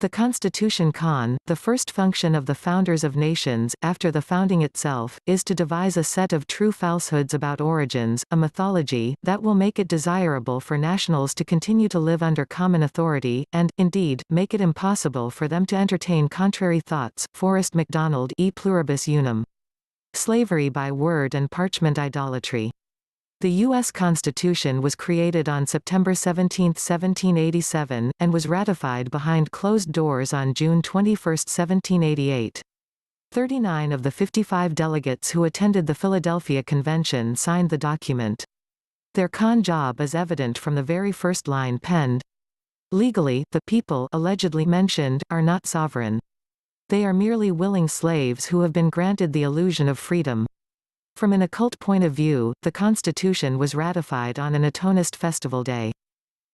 The Constitution the first function of the founders of nations, after the founding itself, is to devise a set of true falsehoods about origins, a mythology, that will make it desirable for nationals to continue to live under common authority, and, indeed, make it impossible for them to entertain contrary thoughts. Forrest MacDonald, E Pluribus Unum. Slavery by Word and Parchment Idolatry. The U.S. Constitution was created on September 17, 1787, and was ratified behind closed doors on June 21, 1788. 39 of the 55 delegates who attended the Philadelphia Convention signed the document. Their con job is evident from the very first line penned. Legally, the people allegedly mentioned are not sovereign. They are merely willing slaves who have been granted the illusion of freedom. From an occult point of view, the Constitution was ratified on an atonist festival day.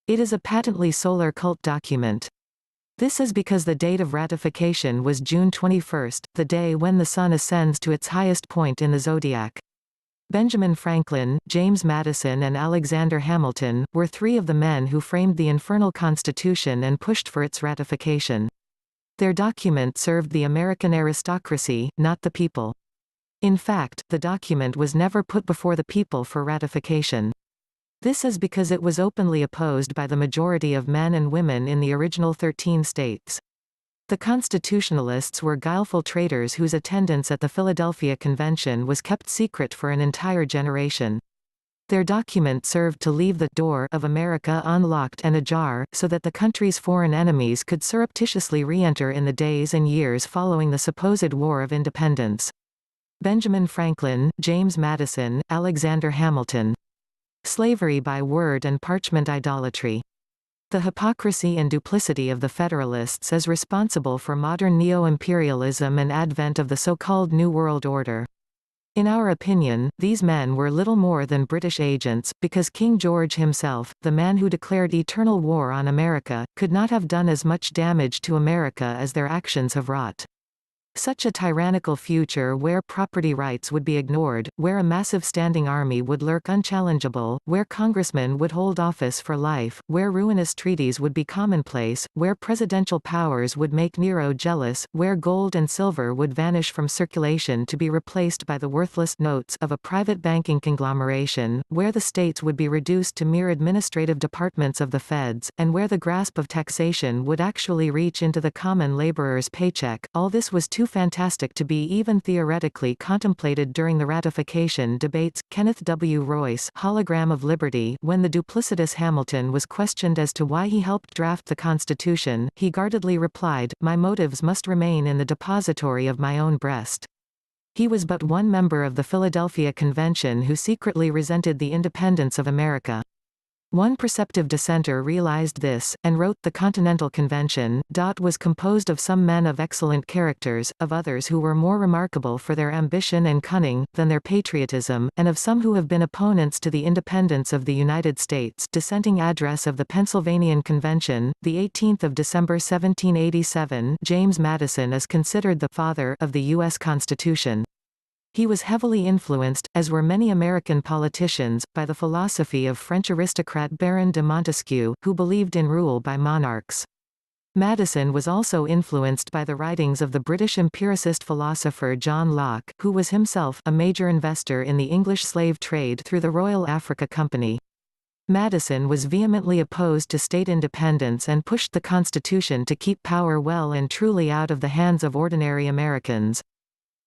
It is a patently solar cult document. This is because the date of ratification was June 21, the day when the sun ascends to its highest point in the zodiac. Benjamin Franklin, James Madison and Alexander Hamilton were three of the men who framed the infernal Constitution and pushed for its ratification. Their document served the American aristocracy, not the people. In fact, the document was never put before the people for ratification. This is because it was openly opposed by the majority of men and women in the original 13 states. The Constitutionalists were guileful traitors whose attendance at the Philadelphia Convention was kept secret for an entire generation. Their document served to leave the door of America unlocked and ajar, so that the country's foreign enemies could surreptitiously re-enter in the days and years following the supposed War of Independence. Benjamin Franklin, James Madison, Alexander Hamilton. Slavery by Word and Parchment Idolatry. The hypocrisy and duplicity of the Federalists is responsible for modern neo-imperialism and advent of the so-called New World Order. In our opinion, these men were little more than British agents, because King George himself, the man who declared eternal war on America, could not have done as much damage to America as their actions have wrought. Such a tyrannical future where property rights would be ignored, where a massive standing army would lurk unchallengeable, where congressmen would hold office for life, where ruinous treaties would be commonplace, where presidential powers would make Nero jealous, where gold and silver would vanish from circulation to be replaced by the worthless notes of a private banking conglomeration, where the states would be reduced to mere administrative departments of the feds, and where the grasp of taxation would actually reach into the common laborer's paycheck, all this was too fantastic to be even theoretically contemplated during the ratification debates. Kenneth W. Royce, Hologram of Liberty. When the duplicitous Hamilton was questioned as to why he helped draft the Constitution, he guardedly replied, "My motives must remain in the depository of my own breast." He was but one member of the Philadelphia Convention who secretly resented the independence of America. One perceptive dissenter realized this, and wrote, "The Continental Convention was composed of some men of excellent characters, of others who were more remarkable for their ambition and cunning, than their patriotism, and of some who have been opponents to the independence of the United States." Dissenting Address of the Pennsylvanian Convention, 18 December 1787. James Madison is considered the father of the U.S. Constitution. He was heavily influenced, as were many American politicians, by the philosophy of French aristocrat Baron de Montesquieu, who believed in rule by monarchs. Madison was also influenced by the writings of the British empiricist philosopher John Locke, who was himself a major investor in the English slave trade through the Royal Africa Company. Madison was vehemently opposed to state independence and pushed the Constitution to keep power well and truly out of the hands of ordinary Americans.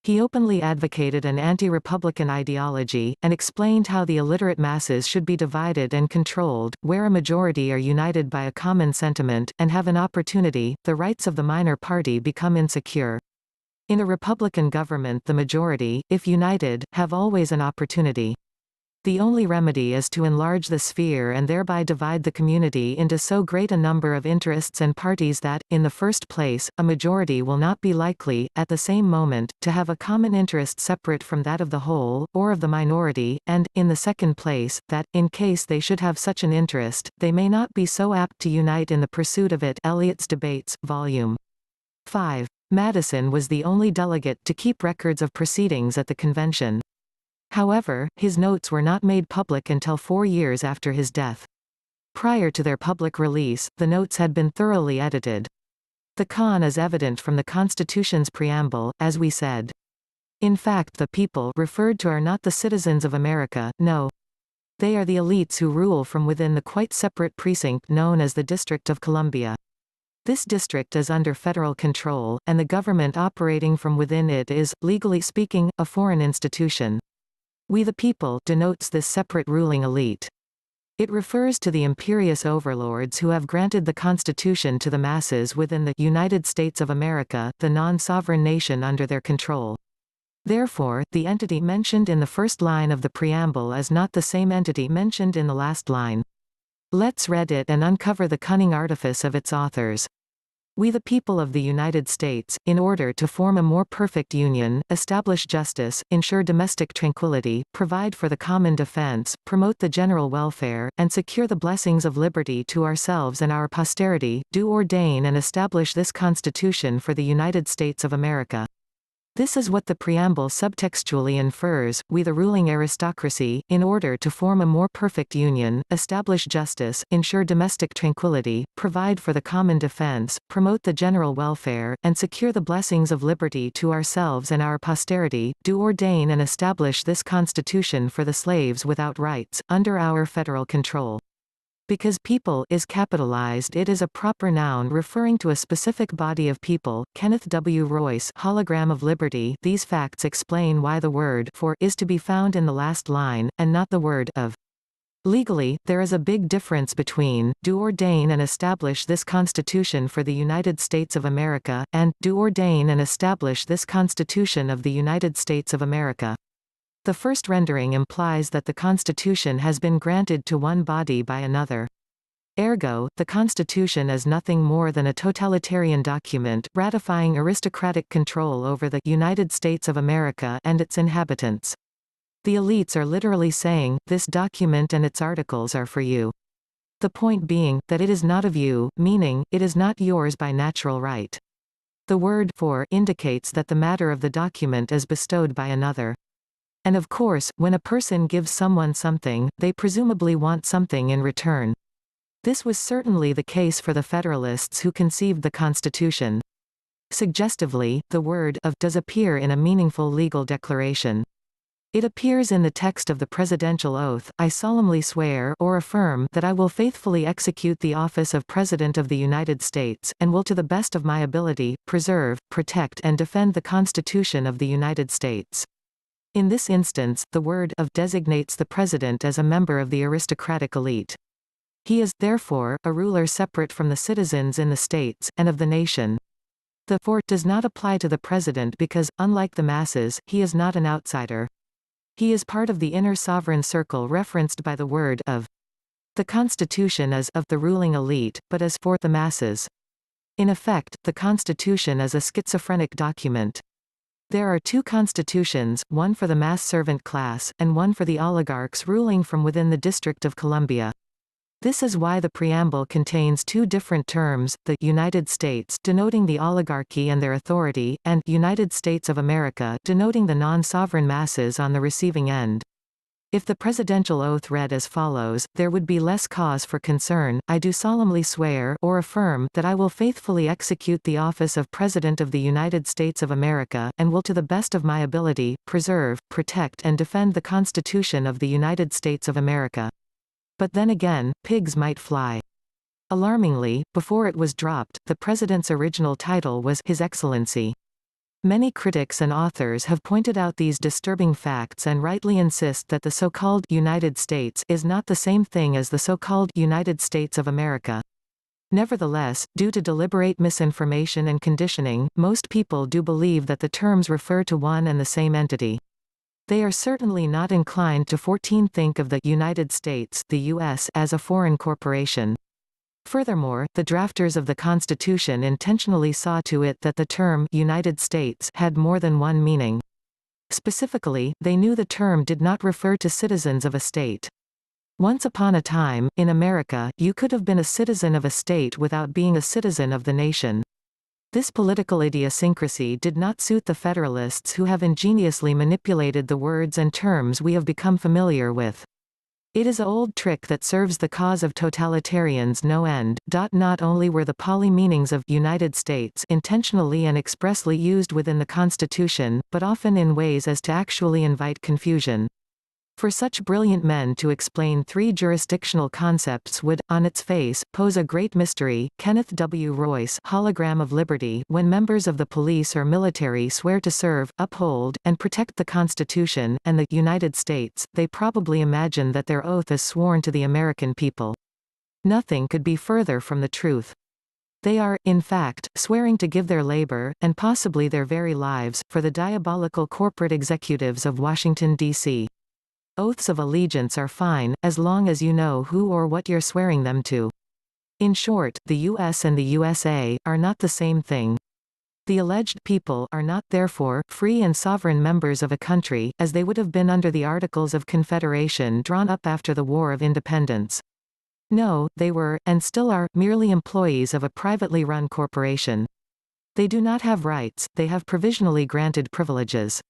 He openly advocated an anti-republican ideology, and explained how the illiterate masses should be divided and controlled, where a majority are united by a common sentiment, and have an opportunity, the rights of the minor party become insecure. In a republican government the majority, if united, have always an opportunity. The only remedy is to enlarge the sphere and thereby divide the community into so great a number of interests and parties that, in the first place, a majority will not be likely, at the same moment, to have a common interest separate from that of the whole, or of the minority, and, in the second place, that, in case they should have such an interest, they may not be so apt to unite in the pursuit of it. Eliot's Debates, Vol. 5. Madison was the only delegate to keep records of proceedings at the convention. However, his notes were not made public until 4 years after his death. Prior to their public release, the notes had been thoroughly edited. The con is evident from the Constitution's preamble, as we said. In fact, the people referred to are not the citizens of America, no. They are the elites who rule from within the quite separate precinct known as the District of Columbia. This district is under federal control, and the government operating from within it is, legally speaking, a foreign institution. We the people denotes this separate ruling elite. It refers to the imperious overlords who have granted the Constitution to the masses within the United States of America, the non-sovereign nation under their control. Therefore, the entity mentioned in the first line of the preamble is not the same entity mentioned in the last line. Let's read it and uncover the cunning artifice of its authors. We the people of the United States, in order to form a more perfect union, establish justice, ensure domestic tranquility, provide for the common defense, promote the general welfare, and secure the blessings of liberty to ourselves and our posterity, do ordain and establish this Constitution for the United States of America. This is what the preamble subtextually infers: we the ruling aristocracy, in order to form a more perfect union, establish justice, ensure domestic tranquility, provide for the common defense, promote the general welfare, and secure the blessings of liberty to ourselves and our posterity, do ordain and establish this Constitution for the slaves without rights, under our federal control. Because people is capitalized, it is a proper noun referring to a specific body of people. Kenneth W. Royce, Hologram of Liberty. These facts explain why the word for is to be found in the last line, and not the word of. Legally, there is a big difference between do ordain and establish this Constitution for the United States of America, and do ordain and establish this Constitution of the United States of America. The first rendering implies that the Constitution has been granted to one body by another. Ergo, the Constitution is nothing more than a totalitarian document, ratifying aristocratic control over the United States of America and its inhabitants. The elites are literally saying, this document and its articles are for you. The point being, that it is not of you, meaning, it is not yours by natural right. The word for indicates that the matter of the document is bestowed by another. And of course, when a person gives someone something, they presumably want something in return. This was certainly the case for the Federalists who conceived the Constitution. Suggestively, the word of does appear in a meaningful legal declaration. It appears in the text of the presidential oath, I solemnly swear or affirm that I will faithfully execute the office of President of the United States, and will to the best of my ability, preserve, protect and defend the Constitution of the United States. In this instance, the word of designates the president as a member of the aristocratic elite. He is, therefore, a ruler separate from the citizens in the states, and of the nation. The for does not apply to the president because, unlike the masses, he is not an outsider. He is part of the inner sovereign circle referenced by the word of. The Constitution is of the ruling elite, but is for the masses. In effect, the Constitution is a schizophrenic document. There are two constitutions, one for the mass servant class, and one for the oligarchs ruling from within the District of Columbia. This is why the preamble contains two different terms, the United States denoting the oligarchy and their authority, and United States of America denoting the non-sovereign masses on the receiving end. If the presidential oath read as follows, there would be less cause for concern. I do solemnly swear or affirm that I will faithfully execute the office of President of the United States of America, and will to the best of my ability, preserve, protect and defend the Constitution of the United States of America. But then again, pigs might fly. Alarmingly, before it was dropped, the president's original title was His Excellency. Many critics and authors have pointed out these disturbing facts and rightly insist that the so-called United States is not the same thing as the so-called United States of America. Nevertheless, due to deliberate misinformation and conditioning, most people do believe that the terms refer to one and the same entity. They are certainly not inclined to think of the United States, the US, as a foreign corporation. Furthermore, the drafters of the Constitution intentionally saw to it that the term United States had more than one meaning. Specifically, they knew the term did not refer to citizens of a state. Once upon a time, in America, you could have been a citizen of a state without being a citizen of the nation. This political idiosyncrasy did not suit the Federalists, who have ingeniously manipulated the words and terms we have become familiar with. It is an old trick that serves the cause of totalitarians no end. Not only were the poly-meanings of United States intentionally and expressly used within the Constitution, but often in ways as to actually invite confusion. For such brilliant men to explain three jurisdictional concepts would, on its face, pose a great mystery. Kenneth W. Royce, Hologram of Liberty. When members of the police or military swear to serve, uphold, and protect the Constitution, and the United States, they probably imagine that their oath is sworn to the American people. Nothing could be further from the truth. They are, in fact, swearing to give their labor, and possibly their very lives, for the diabolical corporate executives of Washington, D.C. Oaths of allegiance are fine, as long as you know who or what you're swearing them to. In short, the U.S. and the USA are not the same thing. The alleged people are not, therefore, free and sovereign members of a country, as they would have been under the Articles of Confederation drawn up after the War of Independence. No, they were, and still are, merely employees of a privately run corporation. They do not have rights, they have provisionally granted privileges.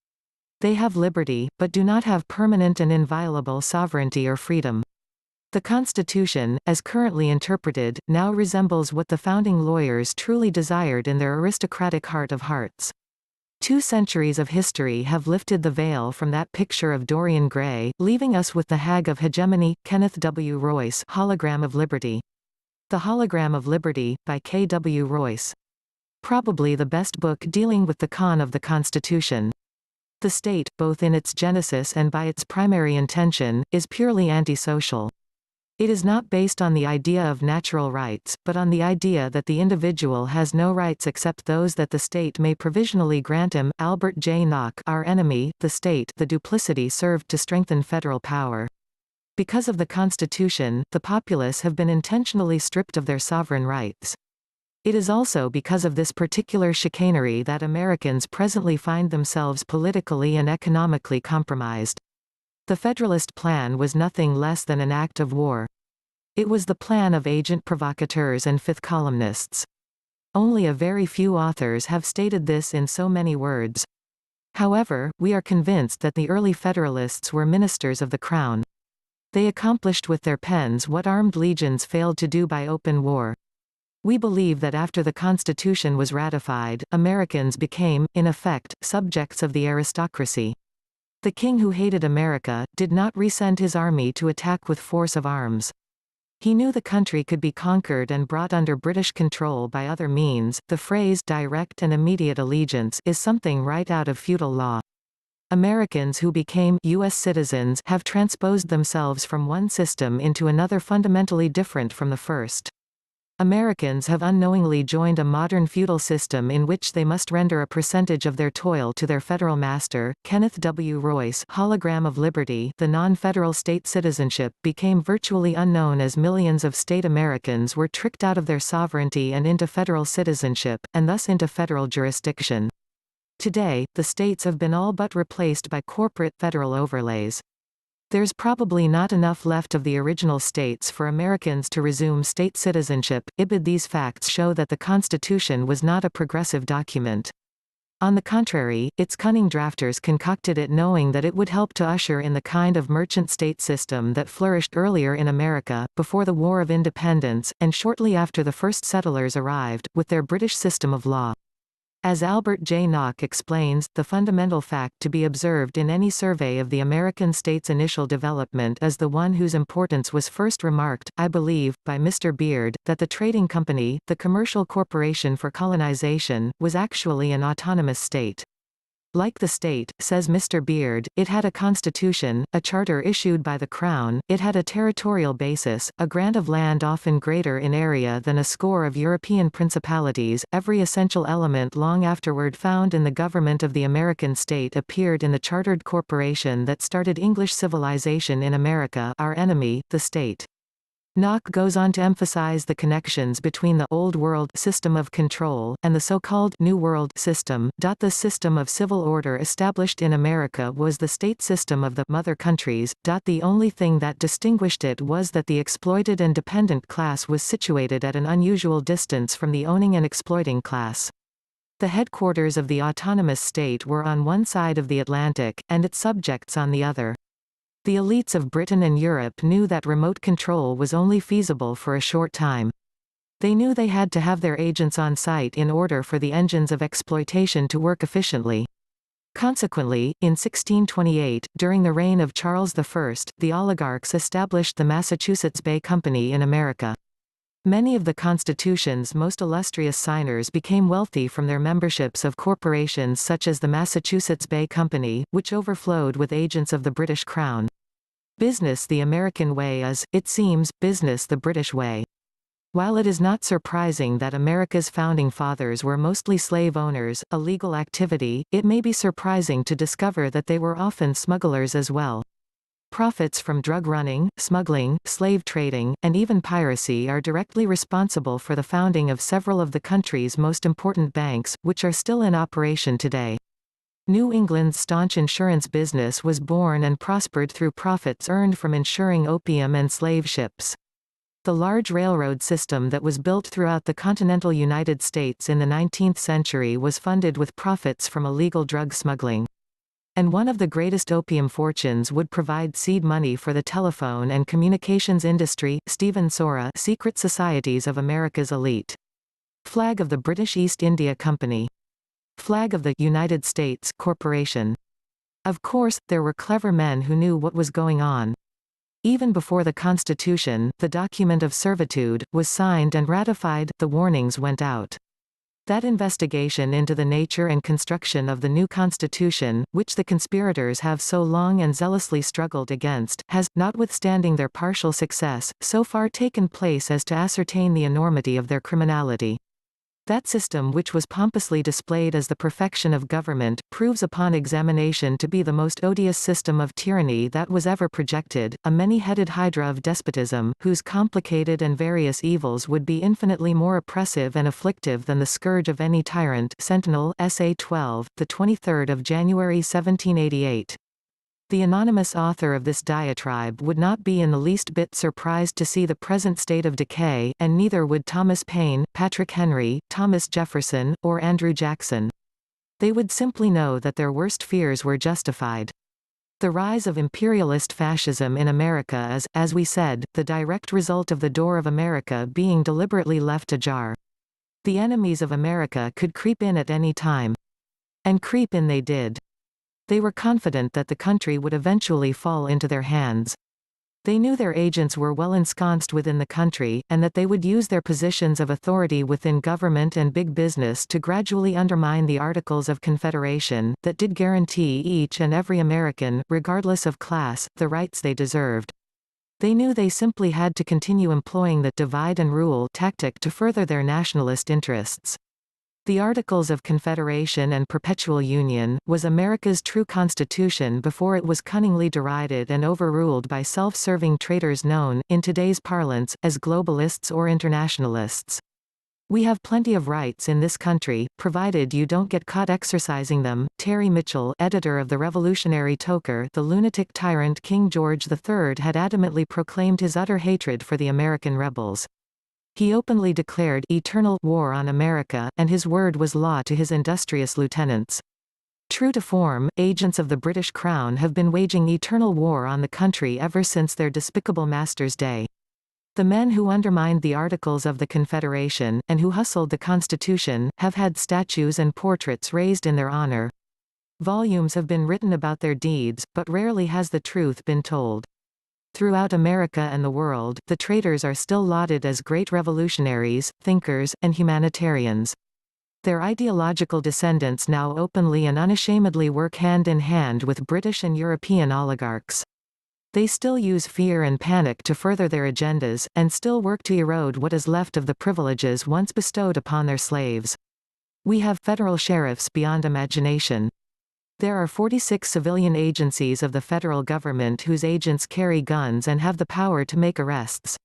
They have liberty, but do not have permanent and inviolable sovereignty or freedom. The Constitution, as currently interpreted, now resembles what the founding lawyers truly desired in their aristocratic heart of hearts. 2 centuries of history have lifted the veil from that picture of Dorian Gray, leaving us with the Hag of Hegemony. Kenneth W. Royce, Hologram of Liberty. The Hologram of Liberty, by K. W. Royce. Probably the best book dealing with the con of the Constitution. The state, both in its genesis and by its primary intention, is purely antisocial. It is not based on the idea of natural rights, but on the idea that the individual has no rights except those that the state may provisionally grant him. Albert J. Nock, Our Enemy, the State. The duplicity served to strengthen federal power. Because of the Constitution, the populace have been intentionally stripped of their sovereign rights. It is also because of this particular chicanery that Americans presently find themselves politically and economically compromised. The Federalist Plan was nothing less than an act of war. It was the plan of agent provocateurs and fifth columnists. Only a very few authors have stated this in so many words. However, we are convinced that the early Federalists were ministers of the Crown. They accomplished with their pens what armed legions failed to do by open war. We believe that after the Constitution was ratified, Americans became, in effect, subjects of the aristocracy. The king who hated America did not resend his army to attack with force of arms. He knew the country could be conquered and brought under British control by other means. The phrase direct and immediate allegiance is something right out of feudal law. Americans who became U.S. citizens have transposed themselves from one system into another fundamentally different from the first. Americans have unknowingly joined a modern feudal system in which they must render a percentage of their toil to their federal master. Kenneth W. Royce, Hologram of Liberty. The non-federal state citizenship became virtually unknown as millions of state Americans were tricked out of their sovereignty and into federal citizenship, and thus into federal jurisdiction. Today, the states have been all but replaced by corporate federal overlays. There's probably not enough left of the original states for Americans to resume state citizenship. These facts show that the Constitution was not a progressive document. On the contrary, its cunning drafters concocted it knowing that it would help to usher in the kind of merchant state system that flourished earlier in America, before the War of Independence, and shortly after the first settlers arrived, with their British system of law. As Albert J. Nock explains, the fundamental fact to be observed in any survey of the American state's initial development is the one whose importance was first remarked, I believe, by Mr. Beard, that the trading company, the commercial corporation for colonization, was actually an autonomous state. Like the state, says Mr. Beard, it had a constitution, a charter issued by the Crown, it had a territorial basis, a grant of land often greater in area than a score of European principalities. Every essential element long afterward found in the government of the American state appeared in the chartered corporation that started English civilization in America, our enemy, the state. Nock goes on to emphasize the connections between the Old World system of control and the so-called New World system. The system of civil order established in America was the state system of the mother countries. The only thing that distinguished it was that the exploited and dependent class was situated at an unusual distance from the owning and exploiting class. The headquarters of the autonomous state were on one side of the Atlantic, and its subjects on the other. The elites of Britain and Europe knew that remote control was only feasible for a short time. They knew they had to have their agents on site in order for the engines of exploitation to work efficiently. Consequently, in 1628, during the reign of Charles I, the oligarchs established the Massachusetts Bay Company in America. Many of the Constitution's most illustrious signers became wealthy from their memberships of corporations such as the Massachusetts Bay Company, which overflowed with agents of the British Crown. Business the American way is, it seems, business the British way. While it is not surprising that America's founding fathers were mostly slave owners, a legal activity, it may be surprising to discover that they were often smugglers as well. Profits from drug running, smuggling, slave trading, and even piracy are directly responsible for the founding of several of the country's most important banks, which are still in operation today. New England's staunch insurance business was born and prospered through profits earned from insuring opium and slave ships. The large railroad system that was built throughout the continental United States in the 19th century was funded with profits from illegal drug smuggling. And one of the greatest opium fortunes would provide seed money for the telephone and communications industry. Stephen Sora, Secret Societies of America's Elite. Flag of the British East India Company. Flag of the United States Corporation. Of course, there were clever men who knew what was going on. Even before the Constitution, the document of servitude, was signed and ratified, the warnings went out. That investigation into the nature and construction of the new Constitution, which the conspirators have so long and zealously struggled against, has, notwithstanding their partial success, so far taken place as to ascertain the enormity of their criminality. That system, which was pompously displayed as the perfection of government, proves upon examination to be the most odious system of tyranny that was ever projected, a many-headed hydra of despotism, whose complicated and various evils would be infinitely more oppressive and afflictive than the scourge of any tyrant. Sentinel, SA 12, 23 January 1788. The anonymous author of this diatribe would not be in the least bit surprised to see the present state of decay, and neither would Thomas Paine, Patrick Henry, Thomas Jefferson, or Andrew Jackson. They would simply know that their worst fears were justified. The rise of imperialist fascism in America is, as we said, the direct result of the door of America being deliberately left ajar. The enemies of America could creep in at any time. And creep in they did. They were confident that the country would eventually fall into their hands. They knew their agents were well ensconced within the country, and that they would use their positions of authority within government and big business to gradually undermine the Articles of Confederation, that did guarantee each and every American, regardless of class, the rights they deserved. They knew they simply had to continue employing the divide and rule tactic to further their nationalist interests. The Articles of Confederation and Perpetual Union was America's true constitution before it was cunningly derided and overruled by self-serving traitors known, in today's parlance, as globalists or internationalists. We have plenty of rights in this country, provided you don't get caught exercising them. Terry Mitchell, editor of the revolutionary Toker, the lunatic tyrant King George III had adamantly proclaimed his utter hatred for the American rebels. He openly declared eternal war on America, and his word was law to his industrious lieutenants. True to form, agents of the British Crown have been waging eternal war on the country ever since their despicable master's day. The men who undermined the Articles of the Confederation, and who hustled the Constitution, have had statues and portraits raised in their honor. Volumes have been written about their deeds, but rarely has the truth been told. Throughout America and the world, the traitors are still lauded as great revolutionaries, thinkers, and humanitarians. Their ideological descendants now openly and unashamedly work hand in hand with British and European oligarchs. They still use fear and panic to further their agendas, and still work to erode what is left of the privileges once bestowed upon their slaves. We have federal sheriffs beyond imagination. There are 46 civilian agencies of the federal government whose agents carry guns and have the power to make arrests.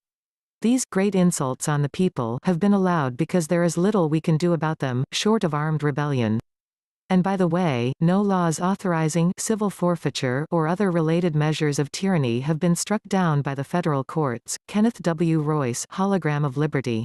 These great insults on the people have been allowed because there is little we can do about them, short of armed rebellion. And by the way, no laws authorizing civil forfeiture or other related measures of tyranny have been struck down by the federal courts. Kenneth W. Royce, Hologram of Liberty.